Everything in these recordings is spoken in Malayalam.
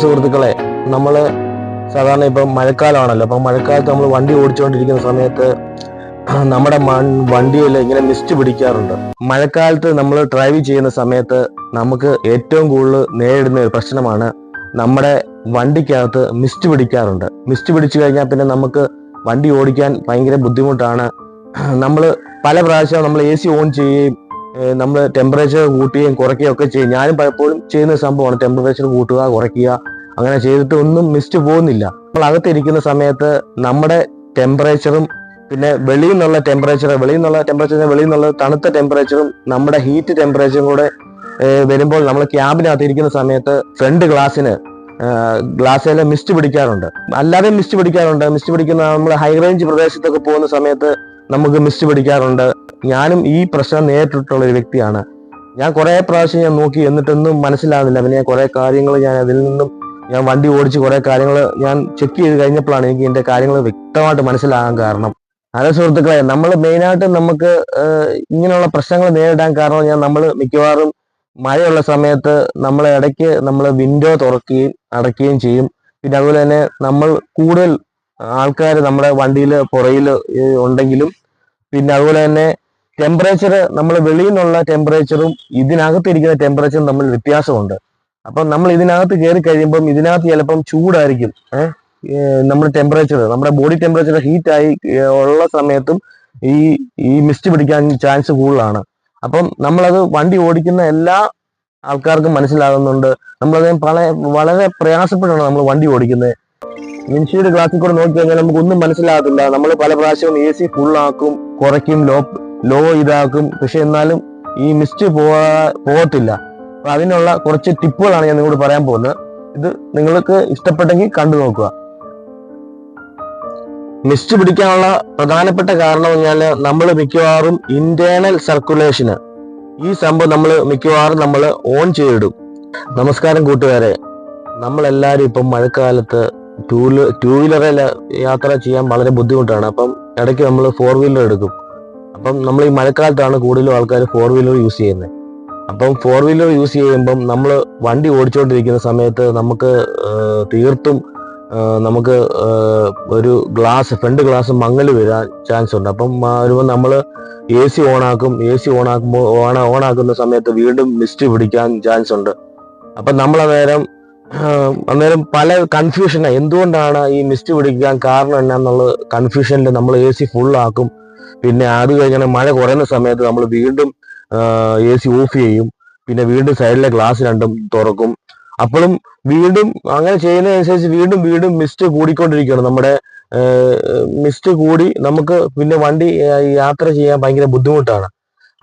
സുഹൃത്തുക്കളെ, നമ്മൾ സാധാരണ ഇപ്പം മഴക്കാലമാണല്ലോ. അപ്പം മഴക്കാലത്ത് നമ്മൾ വണ്ടി ഓടിച്ചുകൊണ്ടിരിക്കുന്ന സമയത്ത് നമ്മുടെ വണ്ടിയിൽ ഇങ്ങനെ മിസ്റ്റ് പിടിക്കാറുണ്ട്. മഴക്കാലത്ത് നമ്മൾ ഡ്രൈവ് ചെയ്യുന്ന സമയത്ത് നമുക്ക് ഏറ്റവും കൂടുതൽ നേരിടുന്ന ഒരു പ്രശ്നമാണ് നമ്മുടെ വണ്ടിക്കകത്ത് മിസ്റ്റ് പിടിക്കാറുണ്ട്. മിസ്റ്റ് പിടിച്ചു കഴിഞ്ഞാൽ പിന്നെ നമുക്ക് വണ്ടി ഓടിക്കാൻ ഭയങ്കര ബുദ്ധിമുട്ടാണ്. നമ്മൾ പല പ്രാവശ്യം നമ്മൾ AC ഓൺ ചെയ്യുകയും നമ്മൾ ടെമ്പറേച്ചർ കൂട്ടുകയും കുറയ്ക്കുകയും ഒക്കെ ചെയ്യും. ഞാനും പലപ്പോഴും ചെയ്യുന്ന സംഭവമാണ് ടെമ്പറേച്ചർ കൂട്ടുക, കുറയ്ക്കുക. അങ്ങനെ ചെയ്തിട്ട് ഒന്നും മിസ്റ്റ് പോകുന്നില്ല. നമ്മൾ അകത്തിരിക്കുന്ന സമയത്ത് നമ്മുടെ ടെമ്പറേച്ചറും പിന്നെ വെളിയിൽ നിന്നുള്ള ടെമ്പറേച്ചറും തണുത്ത ടെമ്പറേച്ചറും നമ്മുടെ ഹീറ്റ് ടെമ്പറേച്ചറും കൂടെ വരുമ്പോൾ നമ്മൾ ക്യാബിനകത്ത് ഇരിക്കുന്ന സമയത്ത് ഫ്രണ്ട് ഗ്ലാസ്സിൽ മിസ്റ്റ് പിടിക്കാറുണ്ട്. അല്ലാതെ മിസ്റ്റ് പിടിക്കുന്ന നമ്മൾ ഹൈ റേഞ്ച് പ്രദേശത്തൊക്കെ പോകുന്ന സമയത്ത് നമുക്ക് മിസ്റ്റ് പിടിക്കാറുണ്ട്. ഞാനും ഈ പ്രശ്നം നേരിട്ടിട്ടുള്ള ഒരു വ്യക്തിയാണ്. ഞാൻ കുറെ പ്രാവശ്യം ഞാൻ നോക്കി, എന്നിട്ടൊന്നും മനസ്സിലാകുന്നില്ല. പിന്നെ കുറെ കാര്യങ്ങൾ ഞാൻ വണ്ടി ഓടിച്ച് കുറെ കാര്യങ്ങൾ ഞാൻ ചെക്ക് ചെയ്ത് കഴിഞ്ഞപ്പോഴാണ് എനിക്ക് ഇതിന്റെ കാര്യങ്ങൾ വ്യക്തമായിട്ട് മനസ്സിലാകാൻ കാരണം. അതെ സുഹൃത്തുക്കളെ, നമ്മൾ മെയിനായിട്ട് നമുക്ക് ഇങ്ങനെയുള്ള പ്രശ്നങ്ങൾ നേരിടാൻ കാരണം നമ്മൾ മിക്കവാറും മഴയുള്ള സമയത്ത് നമ്മൾ ഇടയ്ക്ക് വിൻഡോ തുറക്കുകയും അടയ്ക്കുകയും ചെയ്യും. പിന്നെ അതുപോലെ തന്നെ നമ്മൾ കൂടുതൽ ആൾക്കാർ നമ്മുടെ വണ്ടിയിൽ പുറയിൽ ഉണ്ടെങ്കിലും, പിന്നെ അതുപോലെ തന്നെ ടെമ്പറേച്ചർ നമ്മൾ വെളിയിൽ നിന്നുള്ള ടെമ്പറേച്ചറും ഇതിനകത്തിരിക്കുന്ന ടെമ്പറേച്ചറും തമ്മിൽ വ്യത്യാസമുണ്ട്. അപ്പം നമ്മൾ ഇതിനകത്ത് കയറി കഴിയുമ്പം ഇതിനകത്ത് ചിലപ്പം ചൂടായിരിക്കും. നമ്മുടെ ബോഡി ടെമ്പറേച്ചർ ഹീറ്റായി ഉള്ള സമയത്തും ഈ മിസ്റ്റ് പിടിക്കാൻ ചാൻസ് കൂടുതലാണ്. അപ്പം നമ്മളത് വണ്ടി ഓടിക്കുന്ന എല്ലാ ആൾക്കാർക്കും മനസ്സിലാകുന്നുണ്ട്. നമ്മളത് വളരെ പ്രയാസപ്പെട്ടാണ് നമ്മൾ വണ്ടി ഓടിക്കുന്നത്. വിൻഷീൽഡ് ഗ്ലാസ്സിൽ കൂടെ നോക്കി കഴിഞ്ഞാൽ നമുക്കൊന്നും മനസ്സിലാകത്തില്ല. നമ്മൾ പല പ്രാവശ്യവും AC ഫുള്ളാക്കും, കുറയ്ക്കും, ലോ ഇതാക്കും. പക്ഷെ എന്നാലും ഈ മിസ്റ്റ് പോകത്തില്ല. അപ്പൊ അതിനുള്ള കുറച്ച് ടിപ്പുകളാണ് ഞാൻ നിങ്ങളോട് പറയാൻ പോകുന്നത്. ഇത് നിങ്ങൾക്ക് ഇഷ്ടപ്പെട്ടെങ്കിൽ കണ്ടു നോക്കുക. മിസ്റ്റ് പിടിക്കാനുള്ള പ്രധാനപ്പെട്ട കാരണം പറഞ്ഞാൽ നമ്മൾ മിക്കവാറും ഇന്റേണൽ സർക്കുലേഷന് ഈ സംഭവം നമ്മൾ ഓൺ ചെയ്തിടും. നമസ്കാരം കൂട്ടുകാരെ, നമ്മളെല്ലാവരും ഇപ്പം മഴക്കാലത്ത് ടൂ വീലറിൽ യാത്ര ചെയ്യാൻ വളരെ ബുദ്ധിമുട്ടാണ്. അപ്പം ഇടയ്ക്ക് നമ്മൾ 4 വീലർ എടുക്കും. അപ്പം നമ്മൾ ഈ മഴക്കാലത്താണ് കൂടുതലും ആൾക്കാർ 4 വീലർ യൂസ് ചെയ്യുന്നത്. അപ്പം 4 വീലർ യൂസ് ചെയ്യുമ്പം നമ്മൾ വണ്ടി ഓടിച്ചുകൊണ്ടിരിക്കുന്ന സമയത്ത് നമുക്ക് തീർത്തും നമുക്ക് ഒരു ഫ്രണ്ട് ഗ്ലാസ് മങ്ങൽ വരാൻ ചാൻസ് ഉണ്ട്. അപ്പം വരുമ്പോൾ നമ്മൾ AC ഓണാക്കുന്ന സമയത്ത് വീണ്ടും മിസ്റ്റ് പിടിക്കാൻ ചാൻസ് ഉണ്ട്. അപ്പം നമ്മൾ അന്നേരം പല കൺഫ്യൂഷനാണ്. എന്തുകൊണ്ടാണ് ഈ മിസ്റ്റ് പിടിക്കാൻ കാരണം എന്നാന്നുള്ള കൺഫ്യൂഷനിൽ നമ്മൾ AC ഫുള്ളാക്കും. പിന്നെ അത് കഴിഞ്ഞാൽ മഴ കുറയുന്ന സമയത്ത് നമ്മൾ വീണ്ടും AC ഓഫ് ചെയ്യും. പിന്നെ വീണ്ടും സൈഡിലെ ഗ്ലാസ് രണ്ടും തുറക്കും. അപ്പോഴും വീണ്ടും അങ്ങനെ ചെയ്യുന്നതനുസരിച്ച് വീണ്ടും മിസ്റ്റ് കൂടിക്കൊണ്ടിരിക്കുകയാണ്. നമ്മുടെ മിസ്റ്റ് കൂടി നമുക്ക് പിന്നെ വണ്ടി യാത്ര ചെയ്യാൻ ഭയങ്കര ബുദ്ധിമുട്ടാണ്.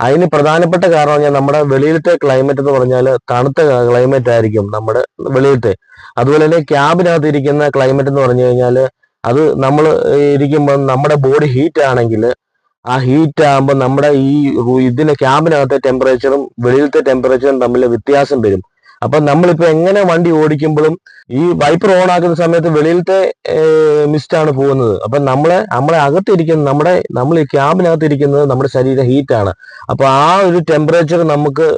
അതിന് പ്രധാനപ്പെട്ട കാരണം നമ്മുടെ വെളിയിലത്തെ ക്ലൈമറ്റ് എന്ന് പറഞ്ഞാൽ തണുത്ത ക്ലൈമറ്റ് ആയിരിക്കും നമ്മുടെ വെളിയിലത്തെ. അതുപോലെ തന്നെ ക്യാബിനകത്ത് ഇരിക്കുന്ന ക്ലൈമറ്റ് എന്ന് പറഞ്ഞു കഴിഞ്ഞാൽ അത് നമ്മൾ ഇരിക്കുമ്പോൾ നമ്മുടെ ബോഡി ഹീറ്റ് ആണെങ്കിൽ ആ ഹീറ്റ് ആകുമ്പോൾ നമ്മുടെ ക്യാബിനകത്തെ ടെമ്പറേച്ചറും വെളിയിലത്തെ ടെമ്പറേച്ചറും തമ്മിൽ വ്യത്യാസം വരും. അപ്പൊ നമ്മളിപ്പോ എങ്ങനെ വണ്ടി ഓടിക്കുമ്പോഴും ഈ വൈപ്പർ ഓൺ ആക്കുന്ന സമയത്ത് വെളിയിലത്തെ മിസ്റ്റ് ആണ് പോകുന്നത്. അപ്പൊ നമ്മളെ അകത്തിരിക്കുന്ന നമ്മൾ ഈ ക്യാബിനകത്ത് ഇരിക്കുന്നത് നമ്മുടെ ശരീര ഹീറ്റാണ്. അപ്പൊ ആ ഒരു ടെമ്പറേച്ചർ നമുക്ക്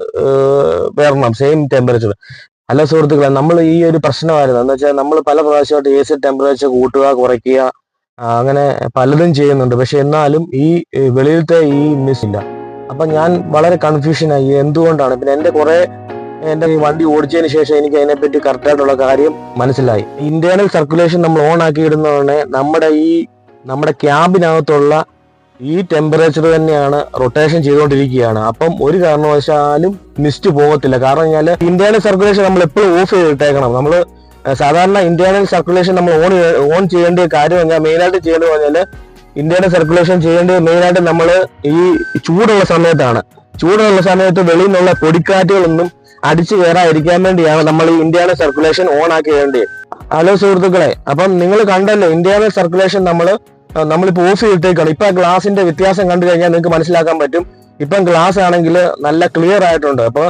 വരണം, സെയിം ടെമ്പറേച്ചർ. അല്ല സുഹൃത്തുക്കളെ, നമ്മൾ ഈ ഒരു പ്രശ്നമായിരുന്നു എന്ന് വെച്ചാൽ നമ്മൾ പല പ്രാവശ്യമായിട്ട് AC ടെമ്പറേച്ചർ കൂട്ടുക, കുറയ്ക്കുക, അങ്ങനെ പലതും ചെയ്യുന്നുണ്ട്. പക്ഷെ എന്നാലും ഈ വെളിയിലത്തെ ഈ മിസ് ഇല്ല. അപ്പൊ ഞാൻ വളരെ കൺഫ്യൂഷനായി എന്തുകൊണ്ടാണ്. പിന്നെ എന്റെ ഈ വണ്ടി ഓടിച്ചതിന് ശേഷം എനിക്ക് അതിനെപ്പറ്റി കറക്റ്റായിട്ടുള്ള കാര്യം മനസ്സിലായി. ഇന്റേണൽ സർക്കുലേഷൻ നമ്മൾ ഓൺ ആക്കി ഇടുന്നതുകൊണ്ട് നമ്മുടെ ക്യാബിനകത്തുള്ള ഈ ടെമ്പറേച്ചർ തന്നെയാണ് റൊട്ടേഷൻ ചെയ്തുകൊണ്ടിരിക്കുകയാണ്. അപ്പം ഒരു കാരണവശാലും മിസ്റ്റ് പോകത്തില്ല. കാരണം കഴിഞ്ഞാൽ ഇന്റേണൽ സർക്കുലേഷൻ നമ്മൾ എപ്പോഴും ഓഫ് ചെയ്തിട്ടേക്കണം. നമ്മൾ സാധാരണ ഇന്റേണൽ സർക്കുലേഷൻ നമ്മൾ ഓൺ ചെയ്യേണ്ട കാര്യം മെയിനായിട്ട് ചെയ്യേണ്ടത് പറഞ്ഞാൽ ഇന്റേണൽ സർക്കുലേഷൻ ചെയ്യേണ്ടത് മെയിനായിട്ട് നമ്മൾ ഈ ചൂടുള്ള സമയത്ത് വെളിയിൽ നിന്നുള്ള പൊടിക്കാറ്റുകളൊന്നും അടിച്ചു കയറാതിരിക്കാൻ വേണ്ടിയാണ് നമ്മൾ ഈ ഇന്റേണൽ സർക്കുലേഷൻ ഓൺ ആക്കി ചെയ്യേണ്ടത്. ഹലോ സുഹൃത്തുക്കളെ, അപ്പം നിങ്ങൾ കണ്ടല്ലോ ഇന്റേണൽ സർക്കുലേഷൻ നമ്മളിപ്പോൾ ഓഫ് ചെയ്തിട്ടേക്കാണ്. ഇപ്പൊ ആ ഗ്ലാസിന്റെ വ്യത്യാസം കണ്ടു കഴിഞ്ഞാൽ നിങ്ങൾക്ക് മനസ്സിലാക്കാൻ പറ്റും. ഇപ്പം ഗ്ലാസ് ആണെങ്കിൽ നല്ല ക്ലിയർ ആയിട്ടുണ്ട്. അപ്പൊ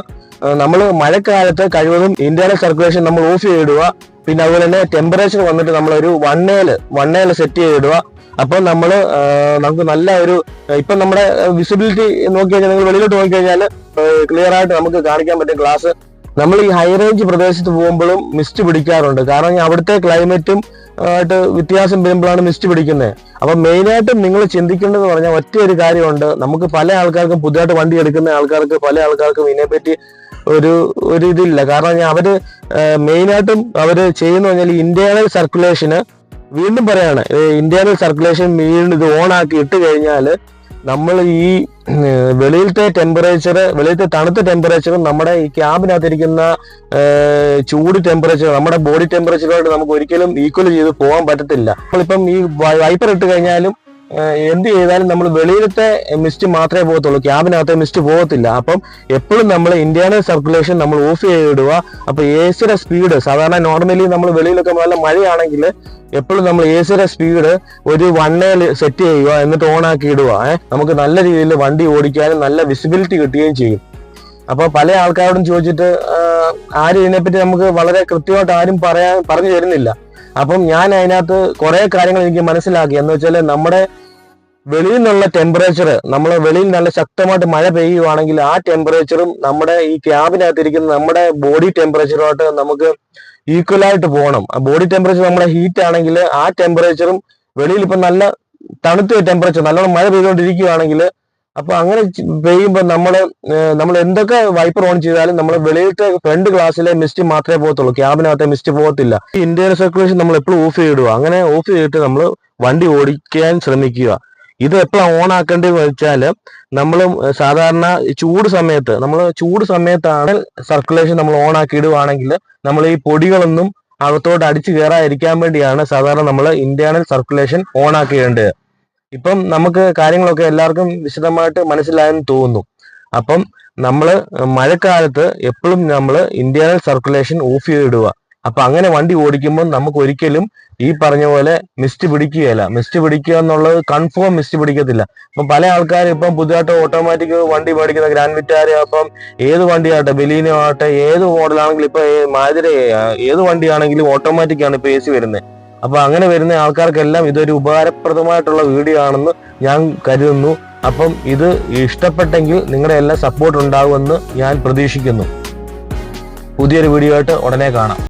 നമ്മൾ മഴക്കാലത്ത് കഴിവതും ഇന്റേണൽ സർക്കുലേഷൻ നമ്മൾ ഓഫ് ചെയ്തിടുക. പിന്നെ അതുപോലെ തന്നെ ടെമ്പറേച്ചർ വന്നിട്ട് നമ്മളൊരു 1A സെറ്റ് ചെയ്തിടുക. അപ്പം നമുക്ക് നല്ല ഇപ്പം നമ്മുടെ വിസിബിലിറ്റി നോക്കി കഴിഞ്ഞാൽ നിങ്ങൾ വെളിയിലോട്ട് നോക്കി കഴിഞ്ഞാൽ ക്ലിയർ ആയിട്ട് നമുക്ക് കാണിക്കാൻ പറ്റും ഗ്ലാസ് നമ്മൾ ഈ ഹൈ റേഞ്ച് പ്രദേശത്ത് പോകുമ്പോഴും മിസ്റ്റ് പിടിക്കാറുണ്ട്. കാരണം അവിടുത്തെ ക്ലൈമറ്റും ആയിട്ട് വ്യത്യാസം വരുമ്പോഴാണ് മിസ്റ്റ് പിടിക്കുന്നത്. അപ്പൊ മെയിനായിട്ടും നിങ്ങൾ ചിന്തിക്കേണ്ടതെന്ന് പറഞ്ഞാൽ ഒറ്റ ഒരു കാര്യമുണ്ട്. നമുക്ക് പല ആൾക്കാർക്കും പുതുതായിട്ട് വണ്ടി എടുക്കുന്ന ആൾക്കാർക്ക് പല ആൾക്കാർക്കും ഇതിനെപ്പറ്റി ഒരു ഇതില്ല. കാരണം അവര് മെയിനായിട്ടും അവര് ചെയ്യുന്ന പറഞ്ഞാൽ ഇന്റേണൽ സർക്കുലേഷന്, വീണ്ടും പറയാണ്, ഇന്റേണൽ സർക്കുലേഷൻ വീണ്ടും ഇത് ഓൺ ആക്കി ഇട്ട് കഴിഞ്ഞാൽ നമ്മൾ ഈ വെളിയിലത്തെ തണുത്ത ടെമ്പറേച്ചറും നമ്മുടെ ഈ ക്യാബിനകത്തിരിക്കുന്ന ചൂട് ടെമ്പറേച്ചർ നമ്മുടെ ബോഡി ടെമ്പറേച്ചറുമായിട്ട് നമുക്ക് ഒരിക്കലും ഈക്വൽ ചെയ്ത് പോകാൻ പറ്റത്തില്ല. നമ്മളിപ്പം ഈ വൈപ്പർ ഇട്ട് കഴിഞ്ഞാലും എന്ത് ചെയ്താലും നമ്മൾ വെളിയിലത്തെ മിസ്റ്റ് മാത്രമേ പോകത്തുള്ളൂ, ക്യാബിനകത്തെ മിസ്റ്റ് പോകത്തില്ല. അപ്പം എപ്പോഴും നമ്മൾ ഇന്റേണൽ സർക്കുലേഷൻ നമ്മൾ ഓഫ് ചെയ്തിടുക. അപ്പൊ എസിയുടെ സ്പീഡ് സാധാരണ നോർമലി നമ്മൾ വെളിയിലൊക്കെ നല്ല മഴയാണെങ്കിൽ എപ്പോഴും നമ്മൾ എസിയുടെ സ്പീഡ് ഒരു 1 സെറ്റ് ചെയ്യുക, എന്നിട്ട് ഓൺ ആക്കി ഇടുക. നമുക്ക് നല്ല രീതിയിൽ വണ്ടി ഓടിക്കാനും നല്ല വിസിബിലിറ്റി കിട്ടുകയും ചെയ്യും. അപ്പൊ പല ആൾക്കാരോടും ചോദിച്ചിട്ട് ആരും ഇതിനെപ്പറ്റി നമുക്ക് വളരെ കൃത്യമായിട്ട് ആരും പറഞ്ഞു തരുന്നില്ല. അപ്പം ഞാൻ അതിനകത്ത് കുറെ കാര്യങ്ങൾ എനിക്ക് മനസ്സിലാക്കി. എന്ന് വെച്ചാൽ നമ്മുടെ വെളിയിൽ നിന്നുള്ള ടെമ്പറേച്ചർ, നമ്മൾ വെളിയിൽ നല്ല ശക്തമായിട്ട് മഴ പെയ്യുവാണെങ്കിൽ ആ ടെമ്പറേച്ചറും നമ്മുടെ ഈ ക്യാബിനകത്തിരിക്കുന്ന നമ്മുടെ ബോഡി ടെമ്പറേച്ചറുമായിട്ട് നമുക്ക് ഈക്വലായിട്ട് പോകണം. ബോഡി ടെമ്പറേച്ചർ നമ്മുടെ ഹീറ്റ് ആണെങ്കിൽ ആ ടെമ്പറേച്ചറും വെളിയിൽ ഇപ്പം നല്ല തണുത്ത ടെമ്പറേച്ചർ നല്ലോണം മഴ പെയ്തുകൊണ്ടിരിക്കുകയാണെങ്കിൽ അപ്പൊ അങ്ങനെ പെയ്യുമ്പോൾ നമ്മൾ എന്തൊക്കെ വൈപ്പർ ഓൺ ചെയ്താലും നമ്മൾ വെളിയിലത്തെ ഫ്രണ്ട് ഗ്ലാസ്സിലെ മിസ്റ്റ് മാത്രമേ പോകത്തുള്ളൂ, ക്യാബിനകത്തെ മിസ്റ്റ് പോകത്തില്ല. ഇന്റേണൽ സർക്കുലേഷൻ നമ്മൾ എപ്പോഴും ഓഫ് ചെയ്തിടുക. അങ്ങനെ ഓഫ് ചെയ്തിട്ട് നമ്മൾ വണ്ടി ഓടിക്കാൻ ശ്രമിക്കുക. ഇത് എപ്പോഴാണ് ഓൺ ആക്കേണ്ടതെന്ന് വെച്ചാൽ നമ്മൾ സാധാരണ ചൂട് സമയത്താണ് സർക്കുലേഷൻ നമ്മൾ ഓൺ ആക്കി ഇടുവാണെങ്കിൽ നമ്മൾ ഈ പൊടികളൊന്നും അകത്തോട്ട് അടിച്ചു കയറാതിരിക്കാൻ വേണ്ടിയാണ് സാധാരണ നമ്മൾ ഇന്റേണൽ സർക്കുലേഷൻ ഓൺ ആക്കിയിടേണ്ടത്. ഇപ്പം നമുക്ക് കാര്യങ്ങളൊക്കെ എല്ലാവർക്കും വിശദമായിട്ട് മനസ്സിലായെന്ന് തോന്നുന്നു. അപ്പം നമ്മൾ മഴക്കാലത്ത് എപ്പോഴും നമ്മൾ ഇന്റേണൽ സർക്കുലേഷൻ ഓഫ് ചെയ്തിടുക. അപ്പൊ അങ്ങനെ വണ്ടി ഓടിക്കുമ്പോൾ നമുക്ക് ഒരിക്കലും ഈ പറഞ്ഞ പോലെ മിസ്റ്റ് പിടിക്കുകയില്ല. മിസ്റ്റ് പിടിക്കുക എന്നുള്ളത് കൺഫേം മിസ്റ്റ് പിടിക്കത്തില്ല. ഇപ്പം പല ആൾക്കാരും ഇപ്പം പുതുതായിട്ട് ഓട്ടോമാറ്റിക് വണ്ടി മേടിക്കുന്ന ഗ്രാൻഡ് വിറ്റാര, അപ്പം ഏത് വണ്ടിയാകട്ടെ, ബലീനോ ആകട്ടെ, ഏത് മോഡലാണെങ്കിലും ഇപ്പൊ മാരുതി ഏത് വണ്ടിയാണെങ്കിലും ഓട്ടോമാറ്റിക് ആണ് ഇപ്പൊ AC വരുന്നത്. അപ്പൊ അങ്ങനെ വരുന്ന ആൾക്കാർക്കെല്ലാം ഇതൊരു ഉപകാരപ്രദമായിട്ടുള്ള വീഡിയോ ആണെന്ന് ഞാൻ കരുതുന്നു. അപ്പം ഇത് ഇഷ്ടപ്പെട്ടെങ്കിൽ നിങ്ങളുടെ എല്ലാ സപ്പോർട്ട് ഉണ്ടാകുമെന്ന് ഞാൻ പ്രതീക്ഷിക്കുന്നു. പുതിയൊരു വീഡിയോ ആയിട്ട് ഉടനെ കാണാം.